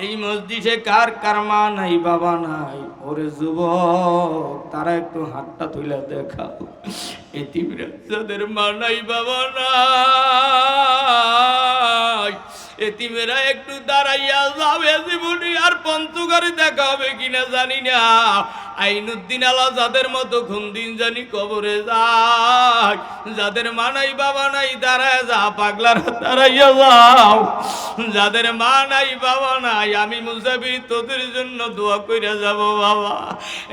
এই মসজিদে কার কার মা নাই বাবা নাই? ওরে যুবক, তারা একটু হাতটা তুলে দেখাও। এতিমরা যাদের মা নাই বাবা নাই, এতিমেরা একটু দাঁড়াইয়া যাবে। জীবনে আর পঞ্চগড়ে দেখা হবে কিনা জানি না। আইনুদ্দিন আলা যাদের মতো কোন দিন জানি কবরে যায়। যাদের মা নাই বাবা নাই দাঁড়ায় যা, পাগলারা দাঁড়াইয়া যাও। যাদের মা নাই বাবা নাই, আমি মুসাফির তোদের জন্য দোয়া কইরা যাব বাবা।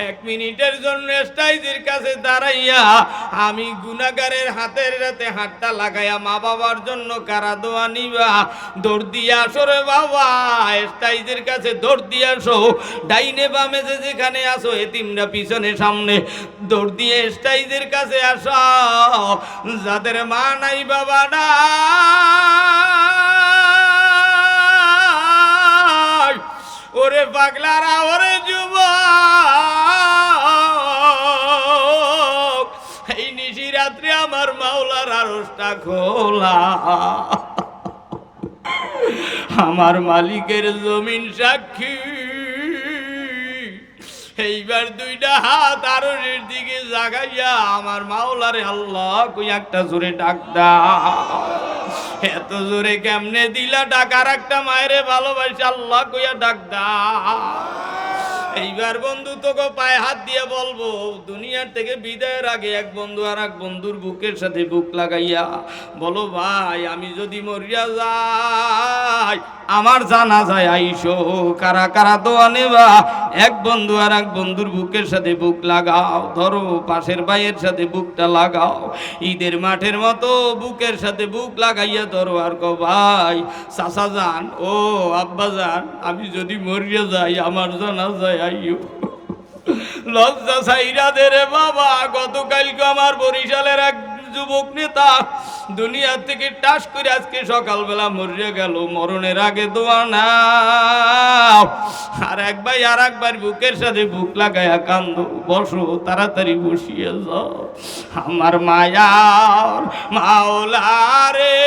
1 মিনিটের জন্য স্টাইজের কাছে দাঁড়াইয়া আমি গুনাহগারের হাতের রাতে হাতটা লাগাইয়া মা বাবার জন্য কারা দোয়া নিবা? দৌড় দিয়ে আসো রে বাবা, স্টাইজের কাছে দৌড় দিয়ে আসো। ডাইনে বামে যেখানে আসো, এতিমরা পিছনে সামনে, দৌড় দিয়ে স্টাইজের কাছে আসো। যাদের মা নাই বাবা নাই, ওরে পাগলারা, ওরে যুবক, এই নিশি রাত্রে আমার মাওলার আরশটা খোলা। আমার মালিকের জমিন সাক্ষী। এইবার 2টা হাত আরশের দিকে জাগাইয়া আমার মাওলারে আল্লাহ কই একটা জোরে ডাক দাও। এত জোরে কেমনে দিলা ডাক? আর একটা মায়েরে ভালোবাসে আল্লাহ কইয়া ডাক দাও। এইবার বন্ধু তোকে পায়ে হাত দিয়ে বলবো, দুনিয়ার থেকে বিদায়ের আগে এক বন্ধু আর এক বন্ধুর বুকের সাথে বুক লাগাইয়া বলো, ভাই আমি যদি মরিয়া যাই আমার জানাজায় আইসো। কারা কারা দোয়া নেবা? এক বন্ধু আর এক বন্ধুর বুকের সাথে বুক লাগাও। ধরো পাশের ভাইয়ের সাথে বুকটা লাগাও, ঈদের মাঠের মতো বুকের সাথে বুক লাগাইয়া ধরো আর কও, ভাই চাচা যান, ও আব্বা যান, আমি যদি মরিয়া যাই আমার জানাজায় আইও। লজ্জা ছাইরা দে রে বাবা। গতকালকে আমার বরিশালের এক যুবক নেতা দুনিয়া থেকে টাস করে আজকে সকালবেলা মরে গেল। মরণের আগে দোয়া নাও। আর এক ভাই আর একবার বুকের সাথে বুক লাগায়া কান্দো। বসো, তাড়াতাড়ি বসিয়ে যাও। আমার মায়ার মাওলারে,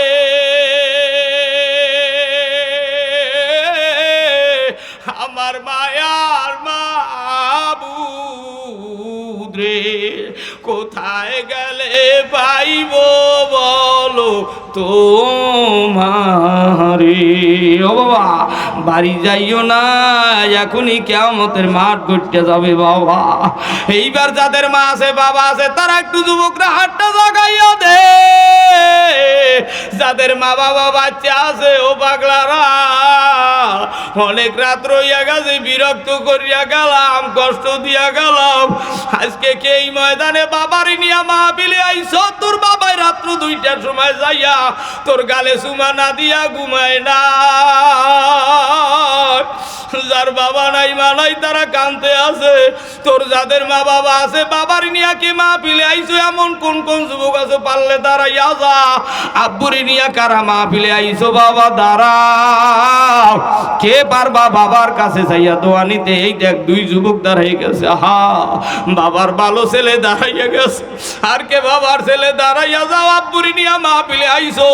আমার মায়ার মাবুদ রে, কোথায় গেলে পাইব বলো তোমারে? ও বাবা, বাড়ি যাইও না, এখনই কিয়ামতের মাঠ ঘুরতে যাবে বাবা। এইবার যাদের মা আছে বাবা আছে তারা একটু যুবকরা হাতটা জাগাইয়া দে। যাদের মা বাবা বাচ্চা আছে ও পাগলারা, অনেক রাত রইয়া গেছে, বিরক্ত করিয়া গেলাম, কষ্ট দিয়া গেলাম। আজকে কে এই ময়দানে বাবারই নিয়া মাহফিলে আইছ? তোর বাবাই রাত্র 2টার সময় যাইয়া তোর গালে চুমা না দিয়া ঘুমায় না। যার বাবা নাই মা নাই তারা কাঁদতে আছে। তোর যাদের মা বাবা আছে বাবার নিয়া কে মাহফিলে আইছো? এমন কোন কোন যুবক আছে পারলে দাঁড়াইয়া যা। আব্বুরি নিয়া কারা মাহফিলে আইছো? বাবা দাঁড়াও। কে পারবা বাবার কাছে যাইয়া দোয়া নিতে? এই দেখ 2 যুবক দাঁড়াই গেছে। হা, বাবার ভালো ছেলে দাঁড়াইয়া গেছে। আর কে বাবার ছেলে দাঁড়াইয়া যাও। আব্বুরি নিয়া মাহফিলে আইছো।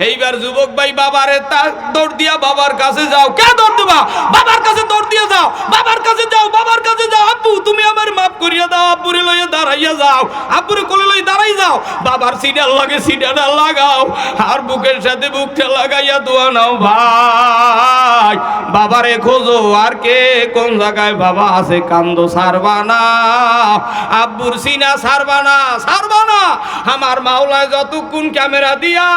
এইবার যুবক ভাই বাবারে দৌড় দিয়া বাবার কাছে যাও। কে দৌড় দিবা? বাবার কাছে দৌড় দিয়ে যাও। বাবার কাছে যাও, বাবার কাছে যাও। আব্বু তুমি আমার মাফ করিয়া দাও। আব্বুরে লইয়া দাঁড়াইয়া যাও। আব্বুরে কোলে লই দাঁড়াই যাও। বাবার সিডার লাগে সিডারটা লাগাও। আর বুকের সাথে বুকটা লাগাইয়া দোয়া নাও। ভাই বাবারে খোঁজো। আর কে কোন জায়গায় বাবা আছে কান্দো, সারবা না। আব্বুর সিনা সারবা না, সারবা না। আমার মাওলা যতক্ষণ ক্যামেরা দিয়া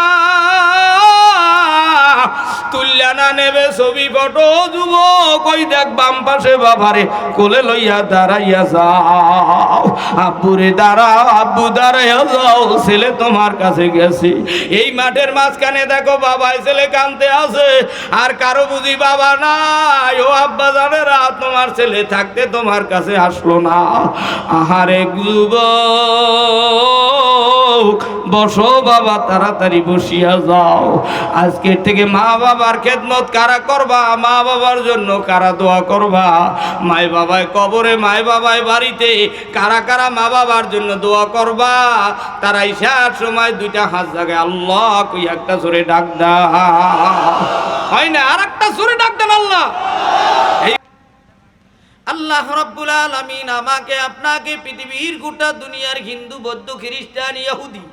তুল্লা না নেবে ছবি ফটো, যুবক ওই দেখ বাম পাশে বাবারে কোলে লইয়া দাঁড়াইয়া যাও। আব্বুরে দাঁড়াও, আব্বু দাঁড়াইয়া যাও। ছেলে তোমার কাছে গেছে। এই মাঠের মাঝখানে দেখো বাবাই ছেলে কাঁদতে আছে। আর কারো বুঝি বাবা নাই। ও আব্বা জানেরা, তোমার ছেলে থাকতে তোমার কাছে আসলো না। আহারে যুবক, বসো বাবা, তাড়াতাড়ি বসিয়া যাও। আজকের থেকে মা বাবার খেদমত কারা করবা? মা বাবার জন্য কারা দোয়া করবা? মাই বাবায় কবরে, মাই বাবায় বাড়িতে কারা কারা মা বাবার জন্য দোয়া করবা? তারা ইশার সময় 2টা হাত জাগায় আল্লাহ কই একটা জোরে ডাক দাও। হয় না? আর একটা জোরে ডাক দেন আল্লাহ। রব্বুল আলামিন আমাকে আপনাকে পৃথিবীর গোটা দুনিয়ার হিন্দু বৌদ্ধ খ্রিস্টান ইহুদি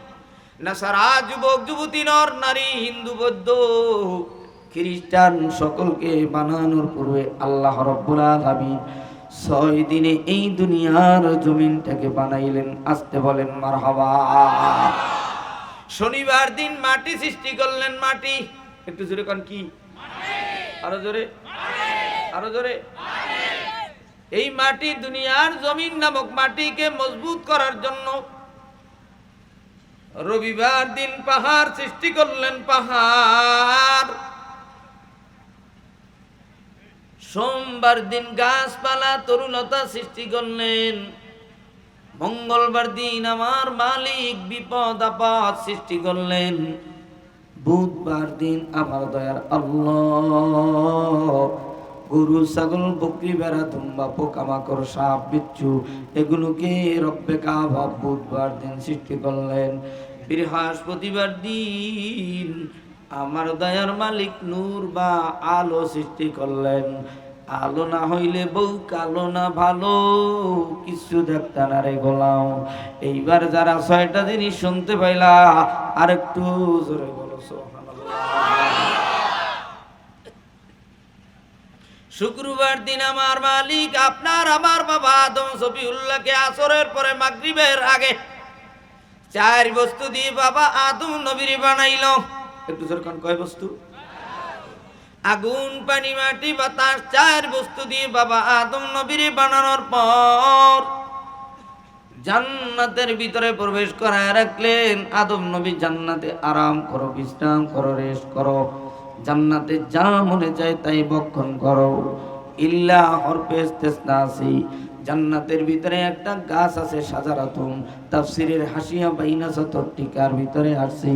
নাসারা যুবক যুবতী নর নারী হিন্দু বৌদ্ধ খ্রিস্টান সকলকে বানানোর পূর্বে আল্লাহ রব্বুল আলামিন 6 দিনে এই দুনিয়ার জমিনটাকে বানাইলেন। আসতে বলেন মারহাবা। শনিবার দিন মাটি সৃষ্টি করলেন। মাটি একটু জোরে কোন কি? আরো জোরে, আরো জোরে। এই মাটি দুনিয়ার জমিন নামক মাটিকে মজবুত করার জন্য রবিবার দিন পাহাড় সৃষ্টি করলেন। পাহাড়। সোমবার দিন গাছপালা তরুলতা সৃষ্টি করলেন। মঙ্গলবার দিন আমার মালিক বিপদ আপদ সৃষ্টি করলেন। বুধবার দিন আমার দয়ার আল্লাহ গরু ছাগল বকরি বেড়া দুম্বা পোকামাকড় সাপ বিচ্ছু এগুলোকে রব্বে কাবা বুধবার দিন সৃষ্টি করলেন। বৃহস্পতিবার দিন আমার দয়ার মালিক নূর বা আলো সৃষ্টি করলেন। আলো না হইলে বউ কালো না ভালো কিছু দেখতে না রে গোলাম। এইবার যারা 6টা জিনিস শুনতে পাইলা আর একটু জোরে বলো সুবহানাল্লাহ। শুক্রবার দিন আমার মালিক আপনার আমার বাবা আদম সফিউল্লাহকে আসরের পরে মাগরিবের আগে 4 বস্তু দিয়ে বাবা আদম নবীর বানাইল। একটু জোরে কোন কয় বস্তু? আগুন পানি মাটি বাতাস 4 বস্তু দিয়ে বাবা আদম নবীর বানানোর পর জান্নাতের ভিতরে প্রবেশ করায় রাখলেন। আদম নবী জান্নাতে আরাম করো, বিশ্রাম করো, রেস্ট করো, জান্নাতে যা মনে চায় তাই ভক্ষণ করো। ইল্লা হরফে ইস্তিসনা আছে। জান্নাতের ভিতরে একটা গাছ আছে সাজারাতুন, তাফসীরের হাসিয়া বাইনা সতর টিকার ভিতরে আসছে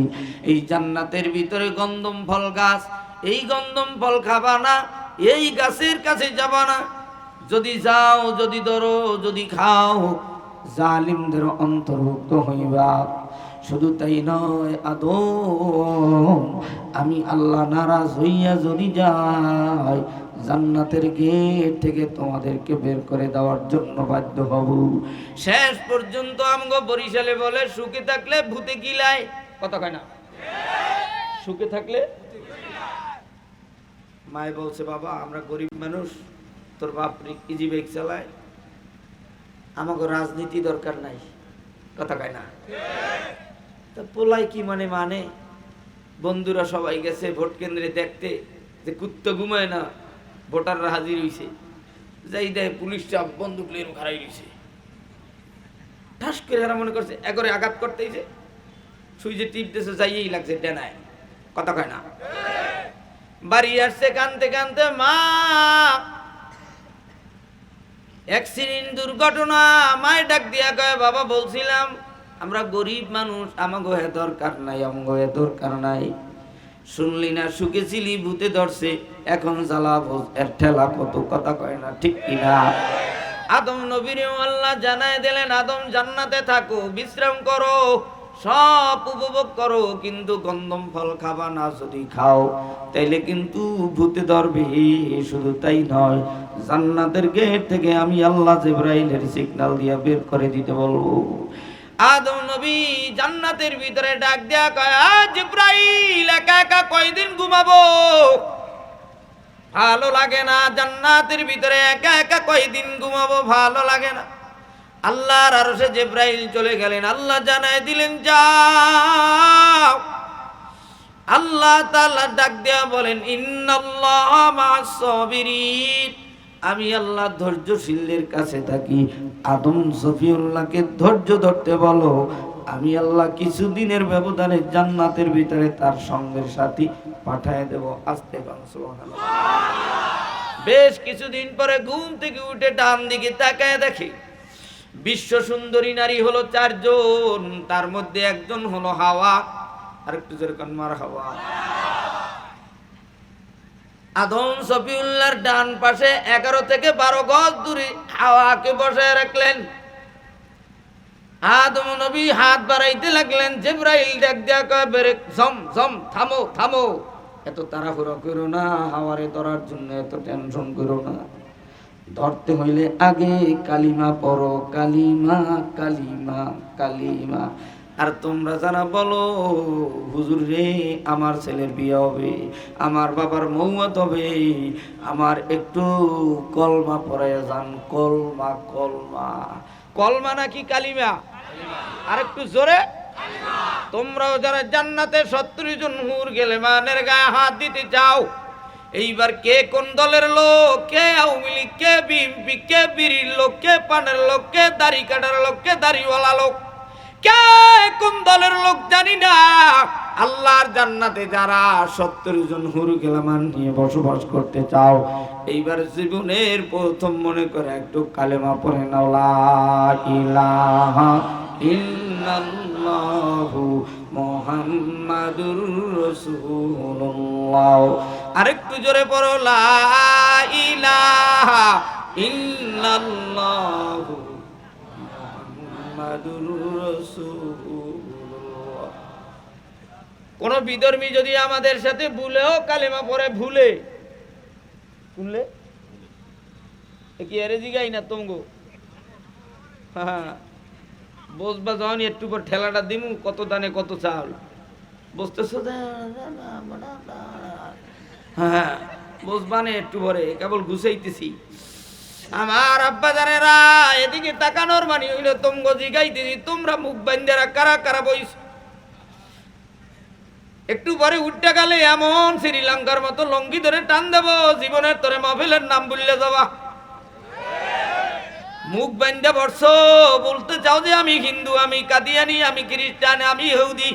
এই জান্নাতের ভিতরে গন্ধম ফল গাছ। এই গন্ধম ফল খাবা না, এই গাছের কাছে যাবা না। যদি যাও, যদি ধরো, যদি খাও জালিমদের অন্তর্ভুক্ত হইবা। শুধু তাই নয় আদম আমি আল্লাহ নারাজ হইয়া যদি যাই জান্নাতের গেট থেকে তোমাদেরকে বের করে দেওয়ার জন্য বাধ্য হব। শেষ পর্যন্ত আমগো বরিশালে বলে সুখে থাকলে ভূতে গিলায়। কথা কয় না? সুখে থাকলে মায় বলছে বাবা আমরা গরিব মানুষ, তোর বাপ ইজি বাইক চালায়, আমাকে রাজনীতি দরকার নাই। কথা কয় না? তা পোলাই কি মানে বন্ধুরা সবাই গেছে ভোট কেন্দ্রে দেখতে যে কুত্তা ঘুমায় না, ভোটাররা হাজির হইছে, যাই দেয় পুলিশ চাপ বন্দুক লিয়ে খাড়াই রইছে। ঠাস করে এরা মনে করছে একরে আঘাত করতেইছে, সুইচে টিপ দিয়েছে, যাইয়েই লাগছে ডেনায়। কথা কয় না? বাড়ি আসছে কানতে কানতে, মা অ্যাক্সিডেন্ট দুর্ঘটনা। মায় ডাক দিয়া কয় বাবা বলছিলাম আমরা গরিব মানুষ, আমাগো এ দরকার নাই, আমগো এ দরকার নাই। শুনলি না সুখে ছিলি ভূতে ধরছে, এখন জ্বালা বোঝ এর ঠেলা কত। কথা কয় না? ঠিক কিনা? আদম নবীর আল্লাহ জানায় দিলেন আদম জান্নাতে থাকো, বিশ্রাম করো, সব উপভোগ করো, কিন্তু গন্ধম ফল খাবা না। যদি খাও তাইলে কিন্তু ভূতে ধরবে। শুধু তাই নয়, জান্নাতের গেট থেকে আমি আল্লাহ জিবরাইলের সিগন্যাল দিয়া বের করে দিতে বলবো। আদম নবী জান্নাতের ভিতরে ডাক দেয়া কয় জিবরাইল একা একা কয়দিন ঘুমাবো? ভালো লাগে না। জান্নাতের ভিতরে একা একা কয়দিন ঘুমাবো? ভালো লাগে না। আল্লাহর আরশে জিবরাইল চলে গেলেন। আল্লাহ জানায় দিলেন যাও। আল্লাহ তাআলা ডাক দেয়া বলেন ইন্নাল্লাহা মা'আস সাবিরিন। আমি আল্লাহ ধৈর্যশীলদের কাছে থাকি। আদম সফিউল্লাহকে ধৈর্য ধরতে বলো। আমি আল্লাহ কিছুদিনের ব্যবধানে জান্নাতের ভিতরে তার সঙ্গের সাথী পাঠায় দেব। আস্তে গান সুবহানাল্লাহ। বেশ কিছুদিন পরে ঘুম থেকে উঠে ডান দিকে তাকায় দেখে বিশ্ব সুন্দরী নারী হলো 4 জন, তার মধ্যে একজন হলো হাওয়া। আরেকটু জোরে কান মারহাবা। আদম সফিউল্লাহর ডান পাশে 11 থেকে 12 গজ দূরে হাওয়াকে বসায় রাখলেন। আদম নবী হাত বাড়াইতে লাগলেন। জিবরাইল ডাক দিয়া কয় ব্রেক, জম জম, থামো থামো, এত তাড়াহুড়ো করো না, হাওয়ারে ধরার জন্য এত টেনশন করো না। ধরতে হইলে আগে কালিমা পড়ো, কালিমা কালিমা কালিমা। আর তোমরা যারা বলো হুজুর রে আমার ছেলের বিয়ে হবে, আমার বাবার মৌয়াত হবে, আমার একটু কলমা পড়ে যান, কলমা কলমা। কলমা নাকি কালিমা? আর একটু জোরে। তোমরাও যারা জান্নাতে 70 জন হুর গেলে মানের গায়ে হাত দিতে চাও, এইবার কে কোন দলের লোক, কে আওয়ামী লীগ, কে বিএনপি, কে বিড়ির লোক, কে পানের লোক, কে দাড়ি কাটার লোক, কে দাড়িওয়ালা লোক, কে কোন দলের লোক জানি না, আল্লাহর জান্নাতে যারা 70 জন হুর গেলামান নিয়ে বসবাস করতে চাও, এইবার জীবনের প্রথম মনে করে একটু কালেমা পড়ে নাও, লা ইলাহা ইল্লাল্লাহু মুহাম্মাদুর রাসূলুল্লাহ। আরেকটু জোরে পড়ো, লা ইলাহা ইল্লাল্লাহু মুহাম্মাদুর রাসূলুল্লাহ। কোন বিধর্মী যদি আমাদের সাথে ভুলেও কালেমা পড়ে, ভুলে কি এরে জিগাই না তঙ্গো, হ্যাঁ বসবা যখন একটু পর ঠেলাটা দিমু, কত দানে কত চাল বসতেছো, হ্যাঁ বসবানে একটু পরে কেবল ঘুষাইতেছি। আমার আব্বা জানেরা এদিকে তাকানোর মানি হইল তঙ্গ জিগাইতেছি, তোমরা মুখ বান্ধেরা কারা কারা বইস। একটু পরে উঠতে গেলে এমন শ্রীলঙ্কার মতো লঙ্গি ধরে টান দেব, জীবনের তোরে মাহফিলের নাম বললে যাবা। মুখ বান্ধা বর্ষ বলতে চাও যে আমি হিন্দু, আমি কাদিয়ানি, আমি খ্রিস্টান, আমি ইহুদি।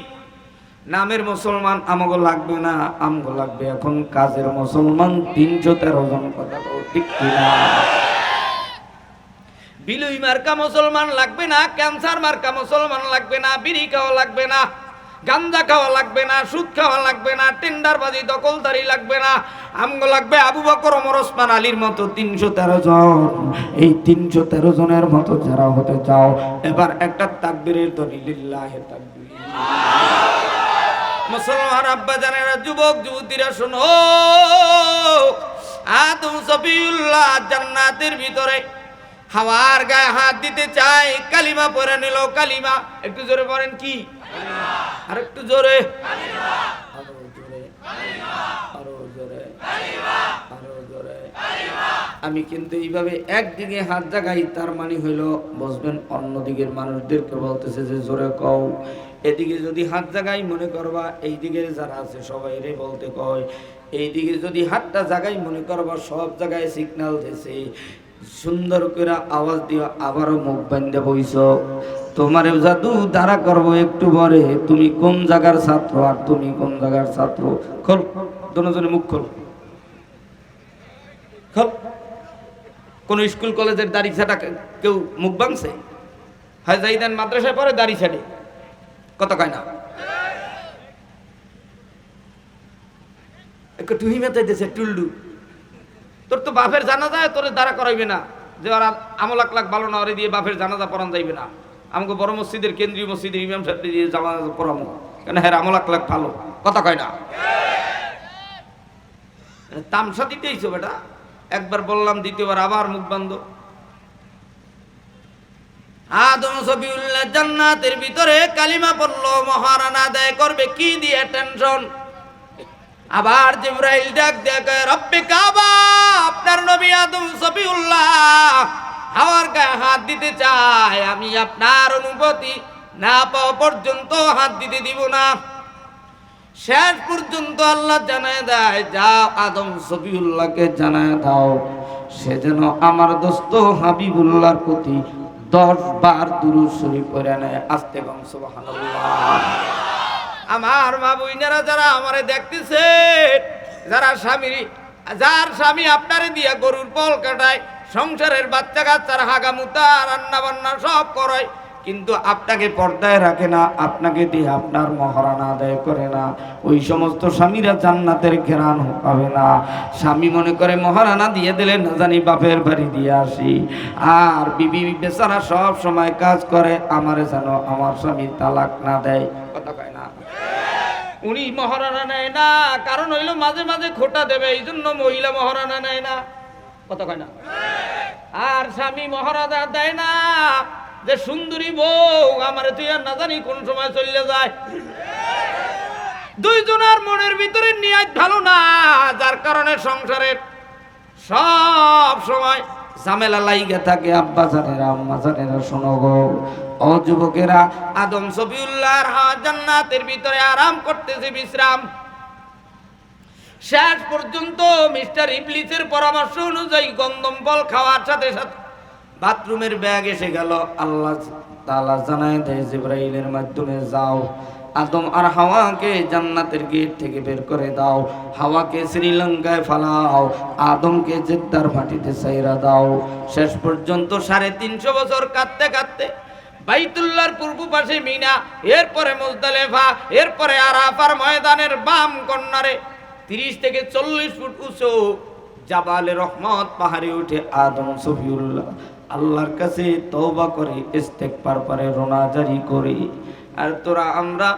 নামের মুসলমান আমগো লাগবে না, আমগো লাগবে এখন কাজের মুসলমান 313 জন। কথা ঠিক কিনা? বিলুই মার্কা মুসলমান লাগবে না, ক্যান্সার মার্কা মুসলমান লাগবে না, বিড়ি খাওয়া লাগবে না, গাঞ্জা খাওয়া লাগবে না, সুদ খাওয়া লাগবে না, টেন্ডারবাজি দখলদারি লাগবে না। আমগো লাগবে আবু বকর, ওমর, ওসমান, আলীর মতো 313 জন। এই 313 জনের মতো যারা হতে চাও, এবার একটা তাকবীরের ধ্বনি, লিল্লাহি তাকবীর। মুসলমান আব্বা জানেরা, যুবক যুবতীরা শোনো, আদম সফিউল্লাহ জান্নাতের ভিতরে হাওয়ার গায়ে হাত দিতে চাই, কালিমা পড়ে নিল। কালিমা একটু জোরে পড়েন, কি আর একটু জোরে, আরো জোরে, আরো জোরে, আরো জোরে। আমি কিন্তু এইভাবে একদিকে হাত জাগাই, তার মানে হইল বসবেন অন্য দিকের মানুষদেরকে বলতেছে যে জোরে কও। এদিকে যদি হাত জাগাই মনে করবা এই দিকে যারা আছে সবাই রে বলতে কয়, এইদিকে যদি হাতটা জাগাই মনে করবা সব জায়গায় সিগন্যাল দিছে। সুন্দর করে আওয়াজ দিও, আবারও মুখ বান্ধে বইছ। তোমার জাদু দ্বারা করবো একটু পরে, তুমি কোন জায়গার ছাত্র আর তুমি কোন জায়গার ছাত্র। খোল, দুজনে মুখ খোল, খোল। কোন স্কুল কলেজের দাড়ি ছাটা কেউ মুখ ভাঙছে? হয় যাইদান মাদ্রাসায় পরে দাড়ি ছাড়ে, কত কয় না? একটু টুহি মেতে দিয়েছে টুল্ডু। তোর তো বাপের জানাজা তোর দ্বারা করাইবে না, যে ওরা আমলাক লাখ ভালো না, ওরে দিয়ে বাপের জানাজা পড়ান যাইবে না। আমাকে বড় মসজিদের, কেন্দ্রীয় মসজিদের ইমাম সাহেব দিয়ে জানাজা পড়ামো, কেন হ্যাঁ আমলাক লাখ ভালো, কথা কয় না? তামসা দিতেইছো বেটা, একবার বললাম দ্বিতীয়বার আবার মুখ বন্ধ। আদম সফিউল্লাহ জান্নাতের ভিতরে কালিমা পড়লো, মহারানা আদায় করবে কি দিয়ে টেনশন। আবার জিবরাইল ডাক দেখে, রব্বে কাবা, আপনার নবী আদম সফিউল্লাহ হাওয়ার গায়ে হাত দিতে চায়, আমি আপনার অনুমতি না পাওয়া পর্যন্ত হাত দিতে দিব না। শেষ পর্যন্ত আল্লাহ জানায় দেয়, যাও আদম সফিউল্লাহকে জানায় দাও, সে যেন আমার দোস্ত হাবিবুল্লাহর প্রতি 10 বার দুরূদ শরীফ পড়ে নেয়। আস্তে কম সুবহানাল্লাহ। আমার মা বোনেরা যারা আমারে দেখতেছে, যারা যার স্বামী আপনারে দিয়া গরুর পল কাটায়, সংসারের বাচ্চা কাচ্চার হাগামুতা রান্না বান্না সব করায়, কিন্তু আপনাকে পর্দায় রাখে না, আপনাকে দিয়ে আপনার মহারানা আদায় করে না, ওই সমস্ত স্বামীরা জান্নাতের ঘেরান পাবে না। স্বামী মনে করে মহারানা দিয়ে দিলে না জানি বাপের বাড়ি দিয়ে আসি, আর বিবি বেচারা সব সময় কাজ করে আমারে যেন আমার স্বামী তালাক না দেয়, কথা কয় না? উনি মহারানা নেয় না, কারণ হইলো মাঝে মাঝে খোটা দেবে, এই জন্য মহিলা মহারানা নেয় না, কথা কয় না? আর স্বামী মহারাজা দেয় না যে সুন্দরী বউ আমার তুই আর না জানি কোন সময় চলে যায়। দুইজনের মনের ভিতরে নিয়ত ভালো না, যার কারণে সংসারের সব সময় ঝামেলা লাইগা থাকে। আব্বা জানেরা আম্মা জানেরা শোনো গো, ও যুবকেরা, আদম সফিউল্লাহর জান্নাতের ভিতরে আরাম করতেছে বিশ্রাম। শেষ পর্যন্ত মিস্টার ইবলিসের পরামর্শ অনুযায়ী গন্ধম ফল খাওয়ার সাথে সাথে বাথরুমের ব্যাগ এসে গেল। আল্লাহ তাআলা জানায় দেয় জিবরাইলের মাধ্যমে, যাও আদম আর হাওয়াকে জান্নাতের গেট থেকে বের করে দাও, হাওয়াকে শ্রীলঙ্কায় ফালাও, আদমকে জেদ্দার মাটিতে ছাইরা দাও। শেষ পর্যন্ত 350 বছর কাঁদতে কাঁদতে বাইতুল্লাহর পূর্ব পাশে মিনা, এরপরে মুজদালিফা, এরপরে আরাফার ময়দানের বাম কর্নারে 30 থেকে 40 ফুট উঁচু জাবালে রহমত পাহাড়ে উঠে আদম সফিউল্লাহ আল্লাহর কাছে তওবা করে ইস্তেগফার করে রোনা জারি করে। আর তোরা আমরা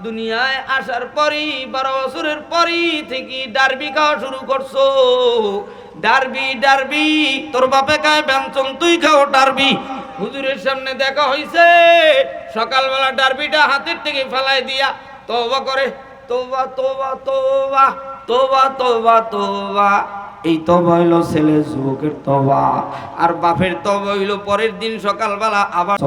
দুনিয়ায় আসার পরই 12 বছরের পরই থেকে ডারবি খাওয়া শুরু করছো। ডারবি ডারবি, তোর বাপে খায় ব্যঞ্জন, তুই খাও ডারবি। হুজুরের সামনে দেখা হইছে, সকালবেলা ডারবিটা হাতের থেকে ফেলাই দিয়া তওবা করে, তওবা তওবা তওবা তওবা তওবা তওবা। এই তওবা হইল ছেলে যুবকের তওবা। আর বাপের তওবা হইল পরের দিন সকালবেলা আবার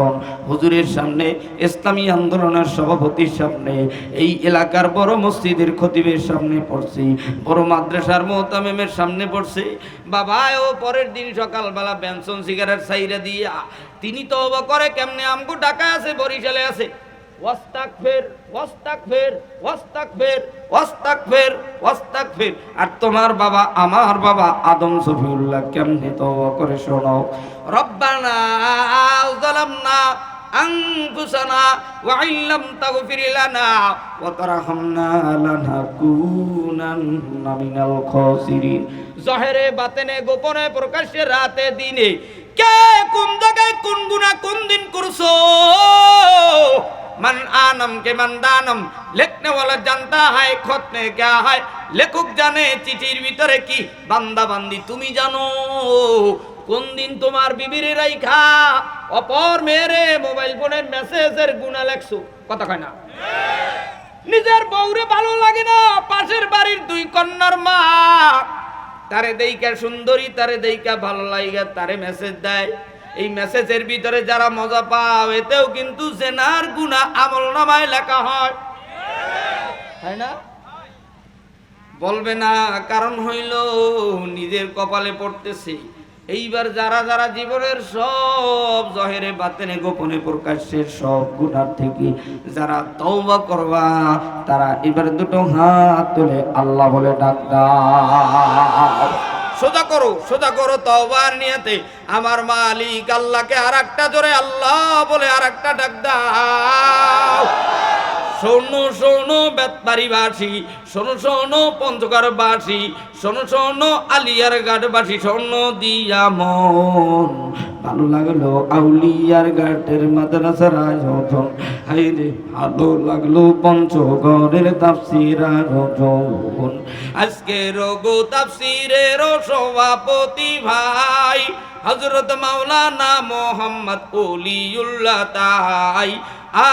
হুজুরের সামনে, ইসলামী আন্দোলনের সভাপতির সামনে, এই এলাকার বড় মসজিদের খতিবের সামনে পড়ছি, বড় মাদ্রাসার মুহতামিমের সামনে পড়ছে। বাবা ও পরের দিন সকালবেলা বেনসন সিগারেট সাইরা দিয়া তিনি তওবা করে কেমনে? আমগো ঢাকা আছে, বরিশালে আছে। ওয়াস্তাগফির ওয়াস্তাগফির ওয়াস্তাগফির ওয়াস্তাগফির ওয়াস্তাগফির। আর তোমার বাবা আমার বাবা আদম সফিউল্লাহ কেমনে তওবা করে শোনো। রব্বানা যালামনা আনফুসানা ওয়া ইল্লাম তাগফির লানা ওয়া তারহামনা লানাকুনান্না মিনাল খাসিরিন। জহেরে বাতেনে গোপনে প্রকাশ্যে রাতে দিনে কে কোন জায়গায় কোন গুনাহ কোন দিন করছো, मन आनम के मन दानम, लिखने वाला जानता है खुद ने क्या है, लेखक जाने चिঠির ভিতরে কি, বান্দা বান্দি তুমি জানো। কোন দিন তোমার বিবির রাইখা অপর মেরে মোবাইল ফোনে মেসেজের গুণা লেখছো? কথা কয় না? নিজের বউরে ভালো লাগে না, পাশের বাড়ির 2 কন্যার মা তারে দেইকা সুন্দরী, তারে দেইকা ভালো লাগা তারে মেসেজ দেয়। এই মেসেজের ভিতরে যারা মজা পাও, এতেও কিন্তু জেনার গুনাহ আমলনামায় লেখা হয়, তাই না? বলবে না, কারণ হইল নিজের কপালে পড়তেছে। এইবার যারা যারা জীবনের সব জহেরে বাতেনে গোপনে প্রকাশ্যের সব গুনাহ থেকে যারা তওবা করবা, তারা এবার 2 হাত তুলে আল্লাহ বলে ডাক দাও। সোজা করো, সোজা করো তওবার নিয়তে আমার মালিক আল্লাহকে আরেকটা জোরে আল্লাহ বলে আরেকটা ডাক দাও। শোনো শোনো বেতবাড়িবাসী, শোনো শোনো পঞ্চগড়বাসী, শোনো শোনো আলিয়ার ঘাটবাসী, শোনো দিয়া মন ভালো লাগলো আউলিয়ার ঘাটের মাদ্রাসার আয়োজন, হাইরে ভালো লাগলো পঞ্চগড়ের তাফসীর আয়োজন। আজকে রোগো তাফসীরের সভাপতি ভাই হযরত মাওলানা মোহাম্মদ ওলিউল্লাহ তাই।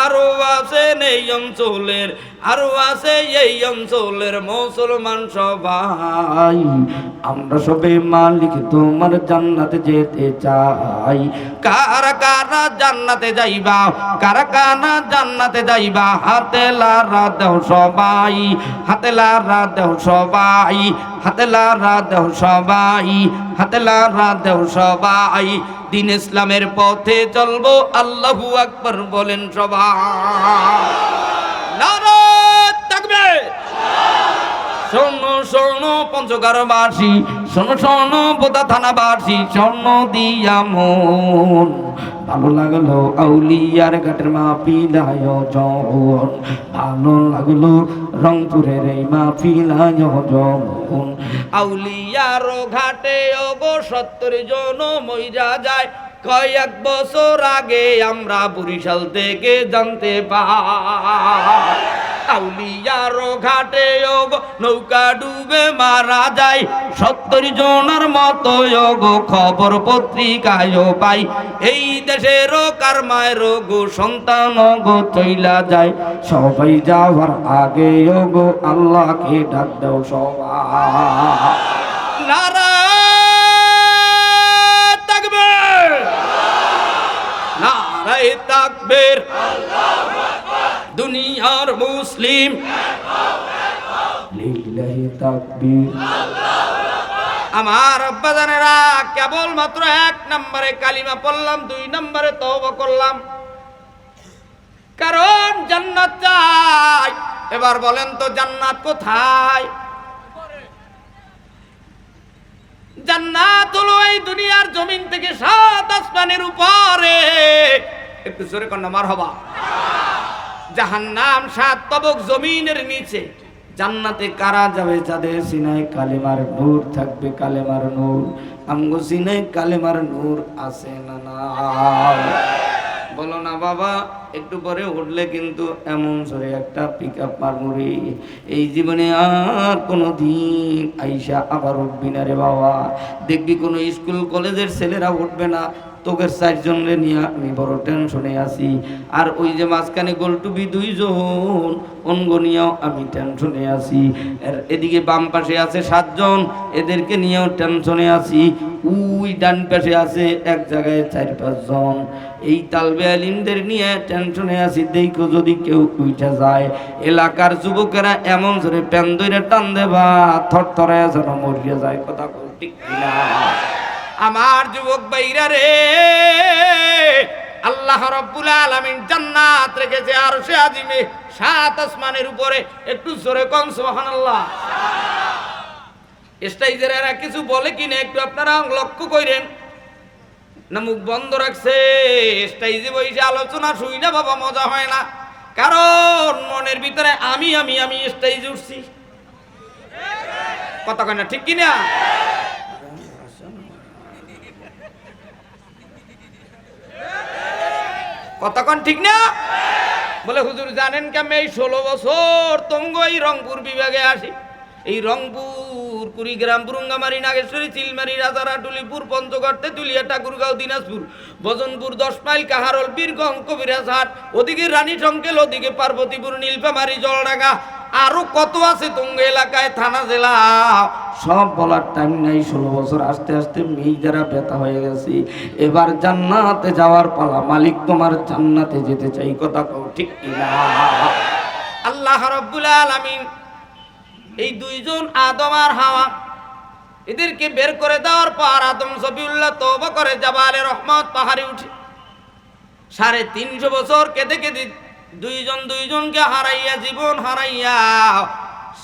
আরো আছেন এই অঞ্চলের, আরো আছে এই অঞ্চলের মুসলমান সবাই। আমরা সবে মালিক তোমার জান্নাতে যেতে চাই। কারা কারা জান্নাতে যাইবা, কারা কারা জান্নাতে যাইবা, হাতে লারা দেও সবাই, হাতে লারা দেও সবাই, হাতে লারা দেও সবাই, হাতে লারা দেও সবাই। দিন ইসলামের পথে চলবো, আল্লাহু আকবার বলেন সবাই। নারে তাকবীর। শোনো শোনো পঞ্চগড়বাসী, শোনো শোনো বোদা থানাবাসী, শোনো দিয়া মন ভালো লাগলো আউলিয়ার ঘাটের মাহফিল আয়োজন, ভালো লাগলো রংপুরের এই মাহফিল আয়োজন। আউলিয়ার ঘাটে ওগো 70 জন মইরা যায়, কয়েক বছর আগে আমরা বরিশাল থেকে জানতে পাই। আউলিয়ার ঘাটে ওগো নৌকা ডুবে মারা যায় 70 জনের মতো ওগো খবর পত্রিকায় পাই এই দেশের কারমায় গো সন্তান গো চইলা যায় সবাই যাওয়ার আগে ওগো আল্লাহকে ডাক দাও সবাই নারায়ে তাকবীর নারায়ে তাকবীর দুনিয়ার মুসলিম লিল্লাহি তাকবীর আমার আব্বাজানেরা কেবল মাত্র 1 নম্বরে কালিমা পড়লাম 2 নম্বরে তওবা করলাম কারণ জান্নাত চাই এবার বলেন তো জান্নাত কোথায় জান্নাত হলো এই দুনিয়ার জমিন থেকে 7 আসমানের উপরে একটু জোরে কর না মারহাবা জাহান্নাম 7 তবক জমিনের নিচে জান্নাতে কারা যাবে যাদের সিনায় কালেমার নূর থাকবে কালেমার নূর আমগো সিনায় কালেমার নূর আছে না না বলো না বাবা একটু পরে উঠলে কিন্তু এমন সরে একটা পিকআপ মারমুরি এই জীবনে আর কোনো দিন আইসা আবার উঠবি না রে বাবা দেখবি কোনো স্কুল কলেজের ছেলেরা উঠবে না তোকে 4 জনরে নিয়ে আমি বড় টেনশনে আছি আর ওই যে মাঝখানে গোলটুবি 2 জন অঙ্গ নিয়েও আমি টেনশনে আছি আর এদিকে বাম পাশে আছে 7 জন এদেরকে নিয়েও টেনশনে আছি ওই ডান পাশে আছে এক জায়গায় 4-5 জন এই তালবে আলিমদের নিয়ে টেনশনে আছি দেখো যদি কেউ উঠে যায় এলাকার যুবকেরা এমন ধরে প্যান ধরে টান দেবা থরথরায় যেন মরিয়ে যায় কথা ঠিক কিনা আমার যুবক ভাইরা রে আল্লাহ রাব্বুল আলামিন জান্নাত রেখেছে আরশে আজিমে 7 আসমানের উপরে একটু জোরে কোন সুবহানাল্লাহ স্টেজেরা কিছু বলে কিনা একটু আপনারা লক্ষ্য করেন না মুখ বন্ধ রাখছে স্টেজে বসে আলোচনা শুই না বাবা মজা হয় না কারণ মনের ভিতরে আমি স্টেজে উঠছি কথা কয় না ঠিক কিনা কতক্ষণ ঠিক না বলে হুজুর জানেন কি আমি এই 16 বছর তঙ্গ এই রংপুর বিভাগে আসি এই রংপুর কুড়িগ্রাম বুরুঙ্গামারি নাগেশ্বরী চিলমারি রাজারাটুলিপুর পঞ্চগড় তেতুলিয়া ঠাকুরগাঁও দিনাজপুর ভজনপুর 10 মাইল কাহারল বীরগঞ্জ কবিরাজহাট ওদিকে রানী সংকেল ওদিকে পার্বতীপুর নীলফামারী জলডাঙ্গা আরো কত আছে তুঙ্গ এলাকায় থানা জেলা সব বলার টাইম নাই 16 বছর আস্তে আস্তে মেয়েরা ব্যথা হয়ে গেছে এবার জান্নাতে যাওয়ার পালা মালিক তোমার জান্নাতে যেতে চাই কথা কও ঠিক কিনা আল্লাহ রাব্বুল আলামিন এই 2 জন আদম আর হাওয়া এদেরকে বের করে দেওয়ার পর আদম সফিউল্লাহ তওবা করে জাবালে রহমত পাহাড়ে উঠে 350 বছর কেঁদে কেঁদে 2 জনকে হারাইয়া জীবন হারাইয়া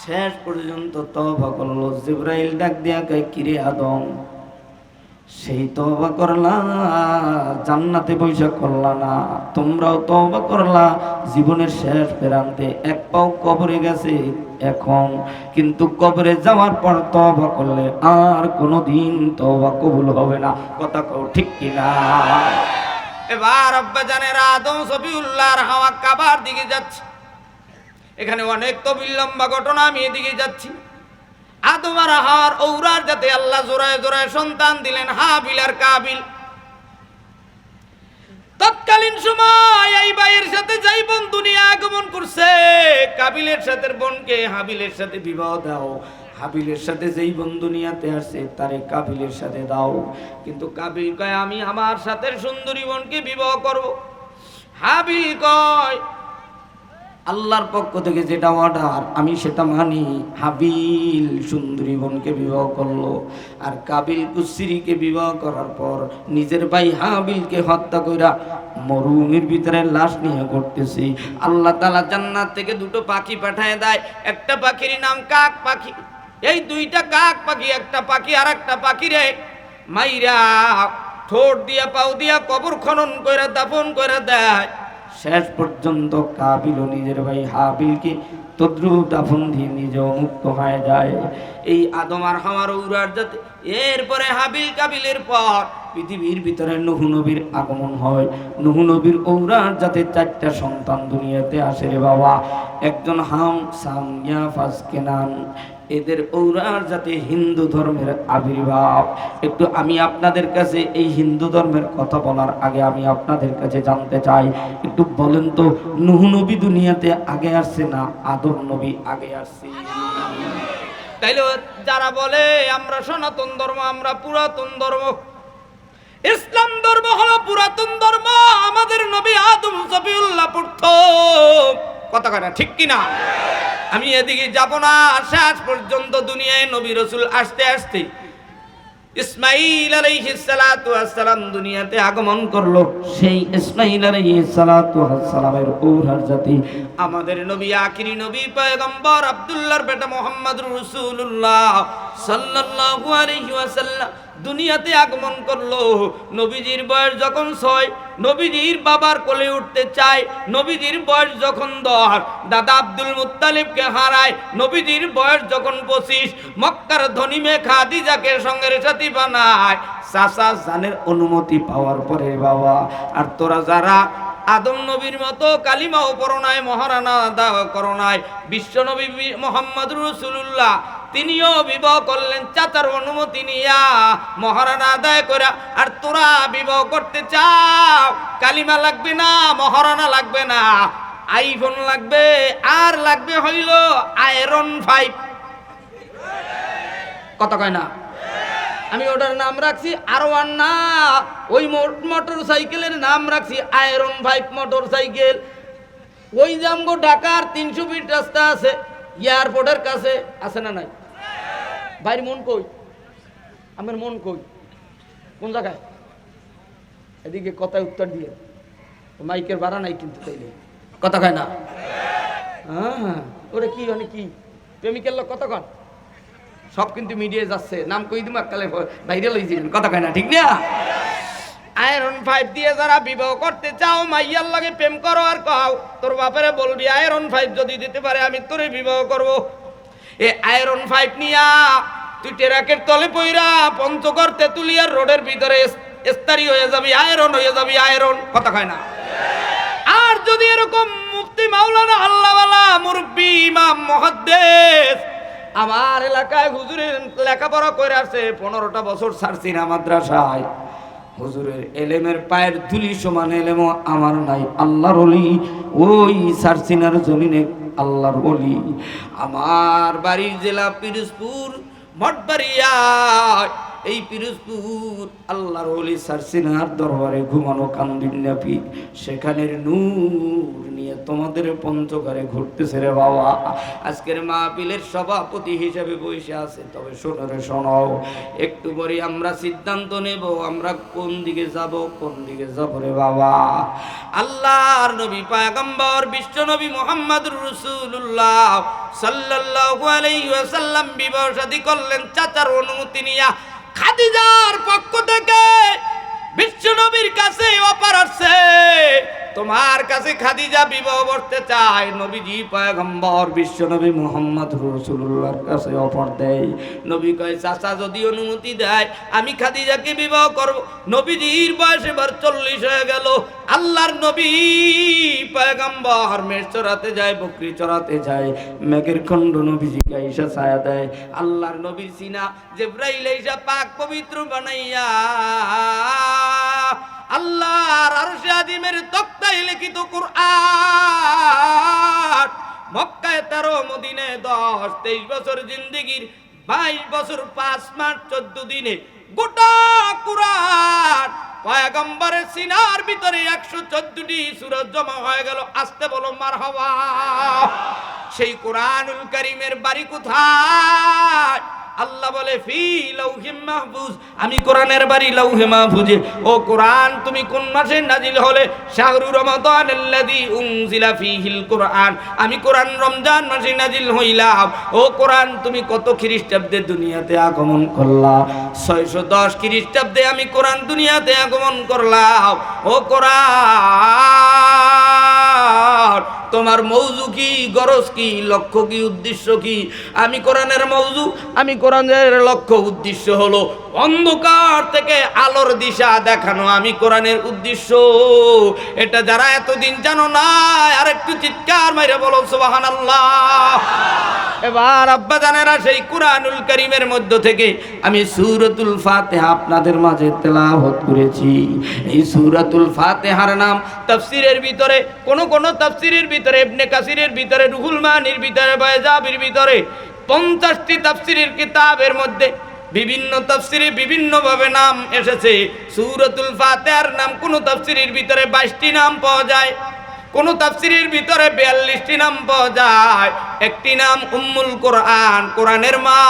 শেষ পর্যন্ত তওবা করলো জিবরাইল ডাক দিয়া কয় কিরে আদম সেই তওবা করলা জান্নাতে বৈশা করলা না তোমরাও তওবা করলা জীবনের শেষ প্রান্তে এক পাও কবরে গেছে এখন কিন্তু কবরে যাওয়ার পর তওবা করলে আর কোনোদিন তওবা কবুল হবে না কথা কও ঠিক কিনা এবার আব্বা জানেরা আদম সফিউল্লাহর হাওয়া কাবার দিকে যাচ্ছে এখানে অনেক তবিল লম্বা ঘটনা আমি এদিকে যাচ্ছি আদম আর হাওয়ার ঔরার যাতে আল্লাহ জোড়ায় জোড়ায় সন্তান দিলেন হাবিল আর কাবিল তৎকালীন সময় এই ভাইয়ের সাথে যাই বোন দুনিয়া আগমন করছে কাবিলের সাথে বোনকে হাবিলের সাথে বিবাহ দাও হাবিলের সাথে যেই বোন দুনিয়াতে আসছে তারে কাবিলের সাথে দাও কিন্তু কাবিল কয় আমি আমার সাথে সুন্দরী বোনকে বিবাহ করব হাবিল কয় আল্লাহর পক্ষ থেকে যেটা অর্ডার আমি সেটা মানি হাবিল সুন্দরী বোনকে বিবাহ করলো আর কাবিল কুসরিকে বিবাহ করার পর নিজের ভাই হাবিলকে হত্যা কইরা মরুভূমির ভিতরে লাশ নিয়ে করতেছি আল্লাহ তাআলা জান্নাত থেকে 2 পাখি পাঠায় দেয় একটা পাখির নাম কাক পাখি এই 2টা কাক পাখি একটা পাখি আর একটা পাখি রে মাইরা ঠোঁট দিয়া পাও দিয়া কবর খনন কইরা দাফন কইরা দেয় শেষ পর্যন্ত কাবিল নিজের ভাই হাবিলকে তদ্রুপ দাফন দিয়ে নিজেও মুক্ত হয়ে যায় এই আদম আর হাওয়ার উরার যাতে এরপরে হাবিল কাবিলের পর পৃথিবীর ভিতরে নূহ নবীর আগমন হয়। নূহ নবীর ঔরার যাতে 4টা সন্তান দুনিয়াতে আসে রে বাবা। একজন হাম, সাম, ইয়াফাস, কেনান। এদের ঔরার যাতে হিন্দু ধর্মের আবির্ভাব। একটু আমি আপনাদের কাছে এই হিন্দু ধর্মের কথা বলার আগে আমি আপনাদের কাছে জানতে চাই, একটু বলেন তো নূহ নবী দুনিয়াতে আগে আসছে না আদম নবী আগে আসছে? তাইলে যারা বলে আমরা সনাতন ধর্ম, আমরা পুরাতন ধর্ম, ইসলাম ধর্ম হলো পুরাতন ধর্ম, আমাদের নবী আদম সফিউল্লাহ পড়তো, কথা কয় না ঠিক কিনা? আমি এদিকে যাব না, শেষ পর্যন্ত দুনিয়ায় নবী রাসূল আসতে আসতে ইসমাঈল আলাইহিস সালাতু ওয়াস সালাম দুনিয়াতে আগমন করলো। সেই ইসমাঈল আলাইহিস সালাতু ওয়াস সালামের ঔরার জাতি আমাদের নবী আখিরি নবী পয়গম্বর আব্দুল্লাহর বেটা মুহাম্মদুর রাসূলুল্লাহ সাল্লাল্লাহু আলাইহি ওয়াসাল্লাম দুনিয়াতে আগমন করলো। নবীজির বয়স যখন 6, নবীজির বাবার কোলে উঠতে চায়। নবীজির বয়স যখন 10, দাদা আব্দুল মুত্তালিবকে হারায়। নবীজির বয়স যখন 25, মক্কার ধনী মেয়ে খাদিজাকে সঙ্গের সাথী বানায় চাচা জানের অনুমতি পাওয়ার পরে বাবা। আর তোরা যারা আদম নবীর মতো কালিমাও পড়ো নাই, মহারানা দাওয়া করো নাই, বিশ্ব নবী মুহাম্মদুর রাসূলুল্লাহ তিনিও বিবাহ করলেন চাচার অনুমতি নিয়া, মহারানা আদায় করে। আর তোরা বিবাহ করতে চাও, কালিমা লাগবে না, মহারানা লাগবে না, আইফোন লাগবে, আর লাগবে হইল আয়রন 5। কথা কয় না? আমি ওটার নাম রাখছি R1 না, ওই মোটর সাইকেলের নাম রাখছি আয়রন 5 মোটর সাইকেল। ওই জামগো ঢাকার 300 ফিট রাস্তা আছে, এয়ারপোর্টের কাছে আছে না নাই? ভাইয়ের মন কই? আমার মন কই? কোন জায়গায়? এদিকে কথায় উত্তর দিয়ে, মাইকের ভাড়া নাই কিন্তু, তাইলে কথা কয় না? হ্যাঁ, ওরা কি মানে কি প্রেমিকের লোক কথা কন, সব কিন্তু মিডিয়ায় যাচ্ছে, নাম কই দিম কালে ভাইরাল হয়েছিলেন, কথা কয় না ঠিক না? আয়রন 5 দিয়ে যারা বিবাহ করতে চাও, মাইয়ার লাগে প্রেম করো আর কও তোর বাপেরে বলবি আয়রন 5 যদি দিতে পারে আমি তোরে বিবাহ করব। এ আয়রন 5 নিয়া তুই টেরাকের তলে পইরা পঞ্চগড় তেতুলিয়ার রোডের ভিতরে ইস্তারি হয়ে যাবি, আয়রন হয়ে যাবি, আয়রন, কথা কয় না? আর যদি এরকম মুফতি মাওলানা আল্লাহওয়ালা মুরব্বি ইমাম মুহাদ্দিস আমার এলাকায় হুজুরের লেখাপড়া করে আসছে, 15টা বছর ছাড়ছি না মাদ্রাসায়, হুজুরের এলেমের পায়ের ধুলি সমান এলেমও আমার নাই, আল্লাহর ওলি ওই সারসিনার জমিনে আল্লাহর ওলি। আমার বাড়ির জেলা পিরোজপুর মঠবাড়িয়া, এই পিরোজপুর আল্লাহর ওলি সারসিনার দরবারে ঘুমানো কান্দিন নাপি, সেখানের নূর নিয়ে তোমাদের পঞ্চগড়ে ঘুরতেছে রে বাবা। আজকের মাহফিলের সভাপতি হিসেবে বসে আছে, তবে শোনো রে শোনো, একটু পরে আমরা সিদ্ধান্ত নেব আমরা কোন দিকে যাব, কোন দিকে যাব রে বাবা। আল্লাহর নবী পয়গম্বর বিশ্ব নবী মুহাম্মদুর রাসূলুল্লাহ সাল্লাল্লাহু আলাইহি ওয়াসাল্লাম বিবাহ শাদী করলেন চাচার অনুমতি নিয়া। খাদিজার পক্ষ থেকে বিশ্ব নবীর কাছে অফার আসছে, তোমার কাছে খাদিজা বিবাহ করতে চায়। নবীজি পয়গম্বর বিশ্ব নবী মুহাম্মদ রাসূলুল্লাহর কাছে অফার দেয়। নবী কয় চাচা যদি অনুমতি দেয় আমি খাদিজাকে বিবাহ করব। নবীজির বয়স এবার 40 হয়ে গেল। আল্লাহর নবী পয়গম্বর মেষ চরাতে যায়, বকরি চরাতে যায়, মেঘের খণ্ড নবীজিকে আইসা ছায়া দেয়। আল্লাহর নবীর সিনা জিবরাইল আইসা পাক পবিত্র বানাইয়া আল্লাহর আরশে আজিমের তক্তায় লিখিত কুরআন, মক্কায় 13, মদিনায় 10, 23 বছর জিন্দেগির 22 বছর 5 মাস 14 দিনে গোটা কুরআন পয়গম্বরের সিনার ভিতরে 114টি সূরা জমা হয়ে গেল। আসতে বলো মারহাবা। সেই কোরআনুল কারীমের বাড়ি কোথায়? আল্লাহ বলে ফি লাউহে মাহফুজ, আমি কোরআনের বাড়ি লাউহে মাহফুজে। ও কোরআন তুমি কোন মাসে নাজিল হলে? শাহরু রমাদানাল্লাযী উনজিলা ফীহিল কোরআন, আমি কোরআন রমজান মাসে নাজিল হইলাম। ও কোরআন তুমি কত খ্রিস্টাব্দে দুনিয়াতে আগমন করলা? 610 খ্রিস্টাব্দে আমি কোরআন দুনিয়াতে আগমন করলাম। ও কোরআন কোরআন, তোমার মৌজু কি, গরজ কি, লক্ষ্য কি, উদ্দেশ্য কি? আমি কোরআনের মৌজু, আমি কোরআনের লক্ষ্য উদ্দেশ্য হলো অন্ধকার থেকে আলোর দিশা দেখানো, আমি কোরআনের উদ্দেশ্য। এটা যারা এতদিন জানো না, আর একটু চিৎকার মাইরে বলো সুবহানাল্লাহ। এবার আব্বা জানেরা, সেই কুরআনুল কারীমের মধ্য থেকে আমি সূরাতুল ফাতিহা আপনাদের মাঝে তেলাওয়াত করেছি। এই সূরাতুল ফাতিহার নাম তাফসীরের ভিতরে কোন তাফসীরের ভিতরে, ইবনে কাসিরের ভিতরে, রুহুল মানির ভিতরে, বায়জাবির ভিতরে 50টি তাফসীরের কিতাবের মধ্যে বিভিন্ন তাফসীরে বিভিন্নভাবে নাম এসেছে। সূরাতুল ফাতিহার নাম কোন তাফসীরের ভিতরে 22টি নাম পাওয়া যায়, কোন তাফসীরের ভিতরে 42টি নাম পাওয়া যায়। একটি নাম উম্মুল কোরআন, কোরআনের মা।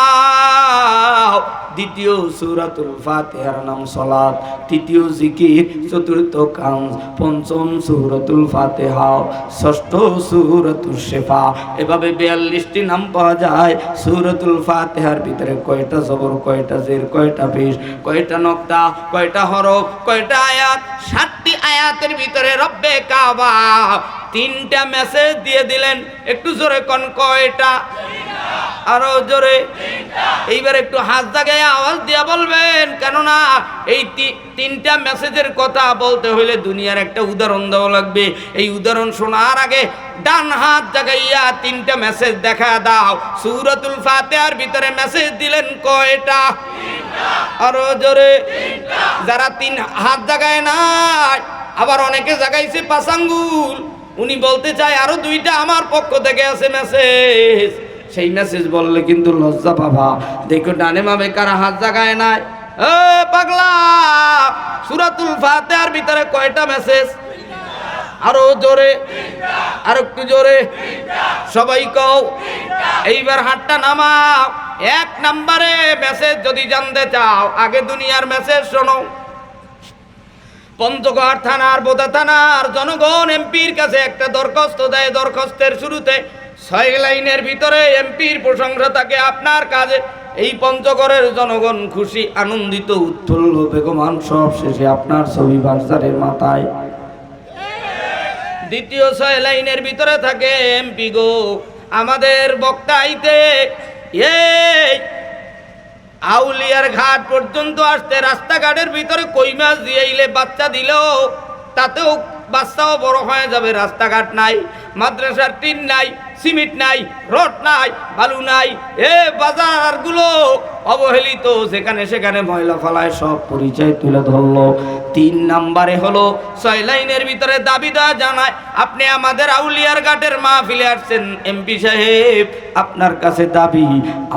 দ্বিতীয় সূরাতুল ফাতিহার নাম সালাত, তৃতীয় জিকির, চতুর্থ কানজ, পঞ্চম সূরাতুল ফাতিহা, ষষ্ঠ সূরাতুল শিফা। এভাবে 42টি নাম পাওয়া যায়। সূরাতুল ফাতিহার ভিতরে কয়টা জবর, কয়টা জের, কয়টা পেশ, কয়টা নক্তা, কয়টা হরফ, কয়টা আয়াত? 7টি আয়াতের ভিতরে রব্বে কাবা 3টা মেসেজ দিয়ে দিলেন। একটু জোরে কোন কয়টা? আরো জোরে। এইবার একটু হাত জাগায় আওয়াজ দিয়া বলবেন, কেননা এই 3টা মেসেজের কথা বলতে হইলে দুনিয়ার একটা উদাহরণ দেওয়া লাগবে। এই উদাহরণ শোনার আগে ডান হাত জাগাইয়া 3টা মেসেজ দেখা দাও। সূরাতুল ফাতিহার ভিতরে মেসেজ দিলেন কয়টা? আরো জোরে। যারা 3 হাত জাগায় নাই, আবার অনেকে জাগাইছে 5 আঙ্গুল, উনি বলতে চায় আরো 2টা আমার পক্ষ থেকে আছে মেসেজ। সেই মেসেজ বললে কিন্তু লজ্জা পাবা। দেখো ডানে মামে কারা হাত জাগায় নাই। এ পাগলা, সূরাতুল ফাতিহার ভিতরে কয়টা মেসেজ? আরো জোরে, আর একটু জোরে, সবাই কও। এইবার হাতটা নামাও। 1 নম্বরে মেসেজ যদি জানতে চাও, আগে দুনিয়ার মেসেজ শোনো। পঞ্চগড় থানার, বোদা থানার জনগণ এমপির কাছে একটা দরখাস্ত দেয়। দরখাস্তের শুরুতে 6 লাইনের ভিতরে এমপির প্রশংসা থাকে আপনার কাজে। এই পঞ্চগড়ের জনগণ খুশি, আনন্দিত, উৎফুল্ল, বেগমান, সব শেষে আপনার ছবি বাজারের মাথায়। দ্বিতীয় 6 লাইনের ভিতরে থাকে, এমপি গো, আমাদের বক্তাইতে এই আউলিয়ার ঘাট পর্যন্ত আসতে রাস্তাঘাটের ভিতরে কই মাছ দিয়েইলে বাচ্চা দিলেও তাতেও বাচ্চাও বড় হয়ে যাবে। রাস্তাঘাট নাই, মাদ্রাসার টিন নাই, সিমেন্ট নাই, রড নাই, বালু নাই। বাজারগুলো অবহেলিত, যেখানে সেখানে ময়লা ফেলায়, সব পরিচয় তুলে ধরলো। 3 নম্বরে হলো 6 লাইনের ভিতরে দাবি দেওয়া জানায়, আপনি আমাদের আউলিয়ার ঘাটের মাহফিলে আসছেন এমপি সাহেব, আপনার কাছে দাবি,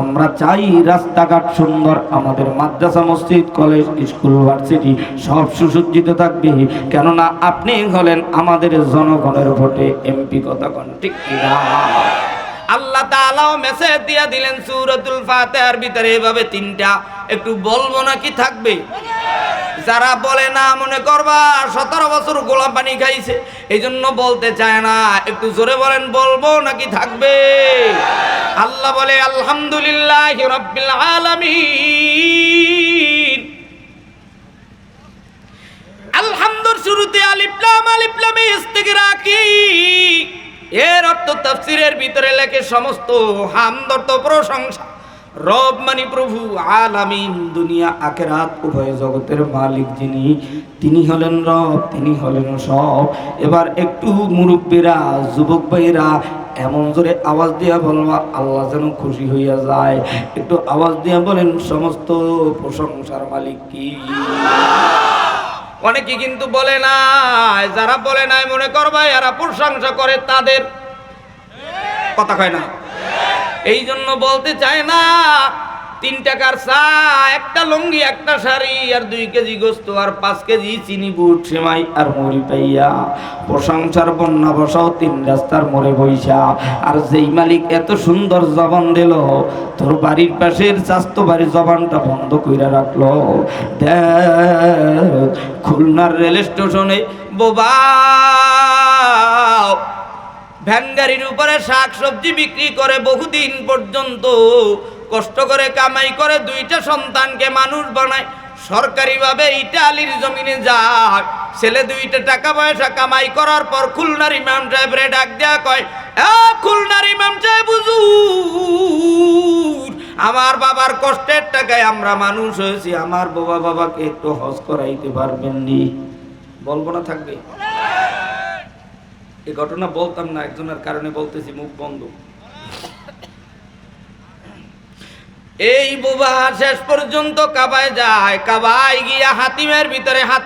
আমরা চাই রাস্তাঘাট সুন্দর, আমাদের মাদ্রাসা, মসজিদ, কলেজ, স্কুল, ভার্সিটি সব সুসজ্জিত থাকবে, কেননা আপনি হলেন আমাদের জনগণের ভোটে এমপি। কথা কোন ঠিক কিনা? আল্লাহ তাআলাও মেসেজ দিয়ে দিলেন সূরাতুল ফাতিহার ভিতরে এভাবে 3টা। একটু বলবো নাকি থাকবে? যারা বলে না মনে করবা 17 বছর গোলাম পানি খাইছে, এই জন্য বলতে চায় না। একটু জোরে বলেন, বলবো নাকি থাকবে? আল্লাহ বলে আলহামদুলিল্লাহি রাব্বিল আলামিন। আলহামদুর শুরুতে আলিফ লাম ইস্তিগরাকি, এর অর্থ তাফসীরের ভিতরে লেখে সমস্ত হামদ অর্থ প্রশংসা। রব মানে প্রভু, আলামিন দুনিয়া আখিরাত উভয় জগতের মালিক যিনি, তিনি হলেন রব, তিনি হলেন সব। এবার একটু মুরব্বীরা, যুবক ভাইরা এমন জোরে আওয়াজ দিয়া বলবা, আল্লাহ যেন খুশি হইয়া যায়। একটু আওয়াজ দিয়া বলেন, সমস্ত প্রশংসার মালিক কি? অনেকে কিন্তু বলে না, যারা বলে নাই মনে করবা এরা প্রশংসা করে তাদের। কথা কয় না, এই জন্য বলতে চায় না। 3 টাকার চা, একটা লুঙ্গি, একটা শাড়ি, আর 2 কেজি গোস্ত, আর 5 কেজি চিনি, বুট, সেমাই আর মুড়ি পাইয়া প্রশংসার বন্যা বসাও 3 রাস্তার মোড়ে বইসা। আর যেই মালিক এত সুন্দর জবান দিল, তোর বাড়ির পাশের স্বাস্থ্য বাড়ির জবানটা বন্ধ কইরা রাখলো। দেখ, খুলনার রেল স্টেশনে বোবা ভ্যান গাড়ির উপরে শাক সবজি বিক্রি করে বহুদিন পর্যন্ত কষ্ট করে কামাই করে 2টা সন্তানকে মানুষ বানায়, সরকারিভাবে ইটালির জমিনে যায়, ছেলে দুইটা টাকা পয়সা কামাই করার পর খুলনার ইমাম সাহেবরে ডাক দেয়া কয়, খুলনার ইমাম সাহেব হুজুর, আমার বাবার কষ্টের টাকায় আমরা মানুষ হয়েছি, আমার বাবাকে একটু হজ করাইতে পারবেন নি? বলবো না থাকবে? এই ঘটনা বলতাম না, একজনের কারণে বলতেছি, মুখ বন্ধ। এই বাবা শেষ পর্যন্ত কাবায় যায়, কাবায় গিয়া হাতিমের ভিতরে হাত